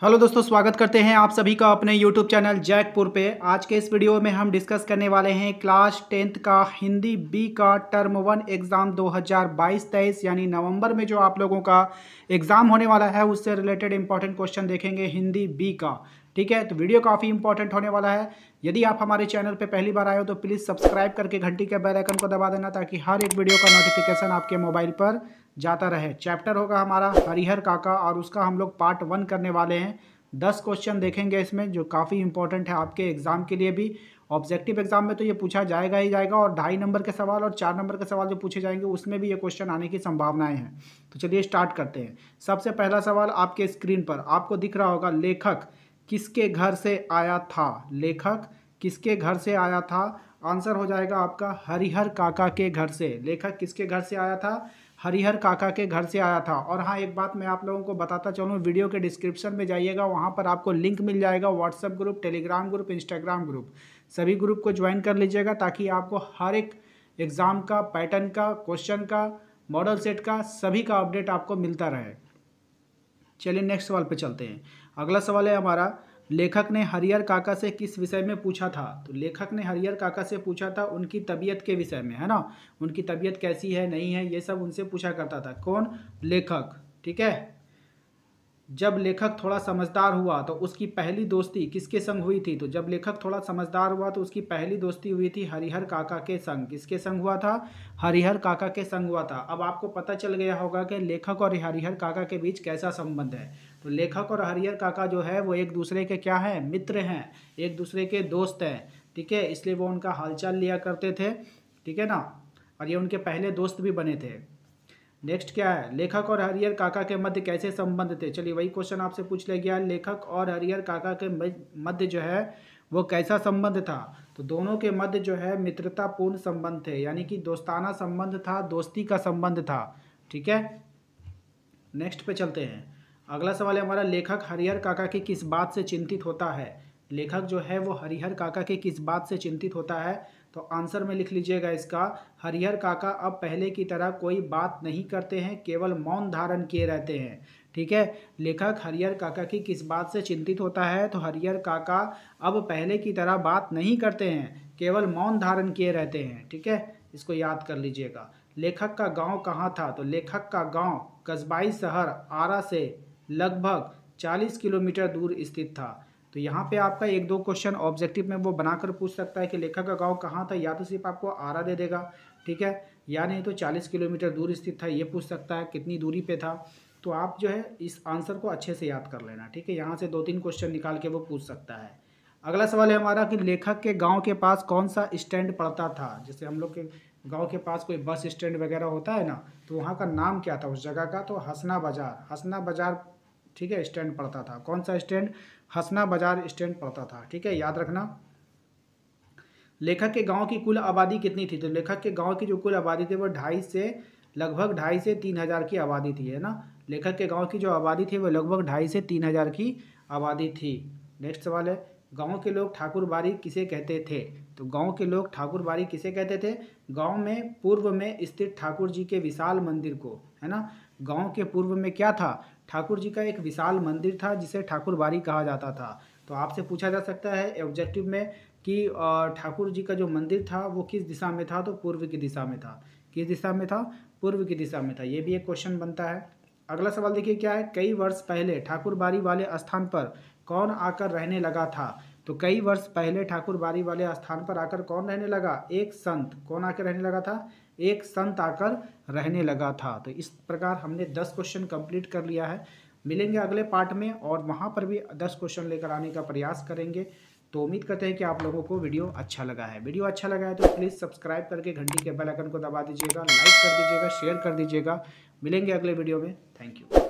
Hello दोस्तों, स्वागत करते हैं आप सभी का अपने YouTube चैनल जैकपुर पे। आज के इस वीडियो में हम डिस्कस करने वाले हैं क्लास 10th का हिंदी बी का टर्म 1 एग्ज़ाम 2022-23 यानी नवंबर में जो आप लोगों का एग्ज़ाम होने वाला है उससे रिलेटेड इंपॉर्टेंट क्वेश्चन देखेंगे हिंदी बी का। ठीक है, तो वीडियो काफ़ी इंपॉर्टेंट होने वाला है। यदि आप हमारे चैनल पे पहली बार आए हो तो प्लीज़ सब्सक्राइब करके घंटी के बेल आइकन को दबा देना ताकि हर एक वीडियो का नोटिफिकेशन आपके मोबाइल पर जाता रहे। चैप्टर होगा हमारा हरिहर काका और उसका हम लोग पार्ट 1 करने वाले हैं। 10 क्वेश्चन देखेंगे इसमें जो काफ़ी इंपॉर्टेंट है आपके एग्जाम के लिए भी। ऑब्जेक्टिव एग्जाम में तो ये पूछा जाएगा ही जाएगा और 2.5 नंबर के सवाल और 4 नंबर के सवाल जो पूछे जाएंगे उसमें भी ये क्वेश्चन आने की संभावनाएं हैं। तो चलिए स्टार्ट करते हैं। सबसे पहला सवाल आपके स्क्रीन पर आपको दिख रहा होगा, लेखक किसके घर से आया था? लेखक किसके घर से आया था? आंसर हो जाएगा आपका हरिहर काका के घर से। लेखक किसके घर से आया था? हरिहर काका के घर से आया था। और हाँ, एक बात मैं आप लोगों को बताता चलूँ, वीडियो के डिस्क्रिप्शन में जाइएगा, वहाँ पर आपको लिंक मिल जाएगा WhatsApp group, Telegram group, Instagram group. सभी ग्रुप को ज्वाइन कर लीजिएगा ताकि आपको हर एक एग्ज़ाम का, पैटर्न का, क्वेश्चन का, मॉडल सेट का, सभी का अपडेट आपको मिलता रहे। चलिए नेक्स्ट सवाल पे चलते हैं। अगला सवाल है हमारा, लेखक ने हरिहर काका से किस विषय में पूछा था? तो लेखक ने हरिहर काका से पूछा था उनकी तबीयत के विषय में, है ना। उनकी तबीयत कैसी है, नहीं है, ये सब उनसे पूछा करता था। कौन? लेखक। ठीक है। जब लेखक थोड़ा समझदार हुआ तो उसकी पहली दोस्ती किसके संग हुई थी? तो जब लेखक थोड़ा समझदार हुआ तो उसकी पहली दोस्ती हुई थी हरिहर काका के संग। किसके संग हुआ था? हरिहर काका के संग हुआ था। अब आपको पता चल गया होगा कि लेखक और हरिहर काका के बीच कैसा संबंध है। तो लेखक और हरिहर काका जो है वो एक दूसरे के क्या हैं? मित्र हैं, एक दूसरे के दोस्त हैं। ठीक है, इसलिए वो उनका हालचाल लिया करते थे। ठीक है ना, और ये उनके पहले दोस्त भी बने थे। नेक्स्ट क्या है, लेखक और हरिहर काका के मध्य कैसे संबंध थे? चलिए वही क्वेश्चन आपसे पूछ लिया गया, लेखक और हरिहर काका के मध्य जो है वो कैसा संबंध था? तो दोनों के मध्य जो है मित्रतापूर्ण संबंध थे, यानी कि दोस्ताना संबंध था, दोस्ती का संबंध था। ठीक है, नेक्स्ट पे चलते हैं। अगला सवाल है हमारा, लेखक हरिहर काका की किस बात से चिंतित होता है? लेखक जो है वो हरिहर काका के किस बात से चिंतित होता है? तो आंसर में लिख लीजिएगा इसका, हरिहर काका अब पहले की तरह कोई बात नहीं करते हैं, केवल मौन धारण किए रहते हैं। ठीक है, लेखक हरिहर काका की किस बात से चिंतित होता है? तो हरिहर काका अब पहले की तरह बात नहीं करते हैं, केवल मौन धारण किए रहते हैं। ठीक है, इसको याद कर लीजिएगा। लेखक का गांव कहाँ था? तो लेखक का गांव कस्बाई शहर आरा से लगभग 40 किलोमीटर दूर स्थित था। तो यहाँ पे आपका एक दो क्वेश्चन ऑब्जेक्टिव में वो बनाकर पूछ सकता है कि लेखक का गांव कहाँ था, या तो सिर्फ आपको आरा दे देगा, ठीक है, या नहीं तो 40 किलोमीटर दूर स्थित था, ये पूछ सकता है कितनी दूरी पे था। तो आप जो है इस आंसर को अच्छे से याद कर लेना। ठीक है, यहाँ से 2-3 क्वेश्चन निकाल के वो पूछ सकता है। अगला सवाल है हमारा कि लेखक के गाँव के पास कौन सा स्टैंड पड़ता था? जैसे हम लोग के गाँव के पास कोई बस स्टैंड वगैरह होता है ना, तो वहाँ का नाम क्या था उस जगह का? तो हसना बाजार, हसना बाजार, ठीक है, स्टैंड पड़ता था। कौन सा स्टैंड? हसना बाजार स्टैंड पड़ता था। ठीक है, याद रखना। लेखक के गांव की कुल आबादी कितनी थी? तो लेखक के गांव की जो कुल आबादी थी वो लगभग 2.5 से 3 हज़ार की आबादी थी, है ना। लेखक के गांव की जो आबादी थी वो लगभग 2.5 से 3 हज़ार की आबादी थी। नेक्स्ट सवाल है, गांव के लोग ठाकुर बाड़ी किसे कहते थे? तो गांव के लोग ठाकुर बाड़ी किसे कहते थे? गांव में पूर्व में स्थित ठाकुर जी के विशाल मंदिर को, है ना। गांव के पूर्व में क्या था? ठाकुर जी का एक विशाल मंदिर था जिसे ठाकुर बाड़ी कहा जाता था। तो आपसे पूछा जा सकता है ऑब्जेक्टिव में कि ठाकुर जी का जो मंदिर था वो किस दिशा में था? तो पूर्व की दिशा में था। किस दिशा में था? पूर्व की दिशा में था। ये भी एक क्वेश्चन बनता है। अगला सवाल देखिए क्या है, कई वर्ष पहले ठाकुर बाड़ी वाले स्थान पर कौन आकर रहने लगा था? तो कई वर्ष पहले ठाकुर बाड़ी वाले स्थान पर आकर कौन रहने लगा? एक संत। कौन आकर रहने लगा था? एक संत आकर रहने लगा था। तो इस प्रकार हमने 10 क्वेश्चन कंप्लीट कर लिया है। मिलेंगे अगले पार्ट में और वहाँ पर भी 10 क्वेश्चन लेकर आने का प्रयास करेंगे। तो उम्मीद करते हैं कि आप लोगों को वीडियो अच्छा लगा है। वीडियो अच्छा लगा है तो प्लीज़ सब्सक्राइब करके घंटी के बेल आइकन को दबा दीजिएगा, लाइक कर दीजिएगा, शेयर कर दीजिएगा। मिलेंगे अगले वीडियो में। Thank you.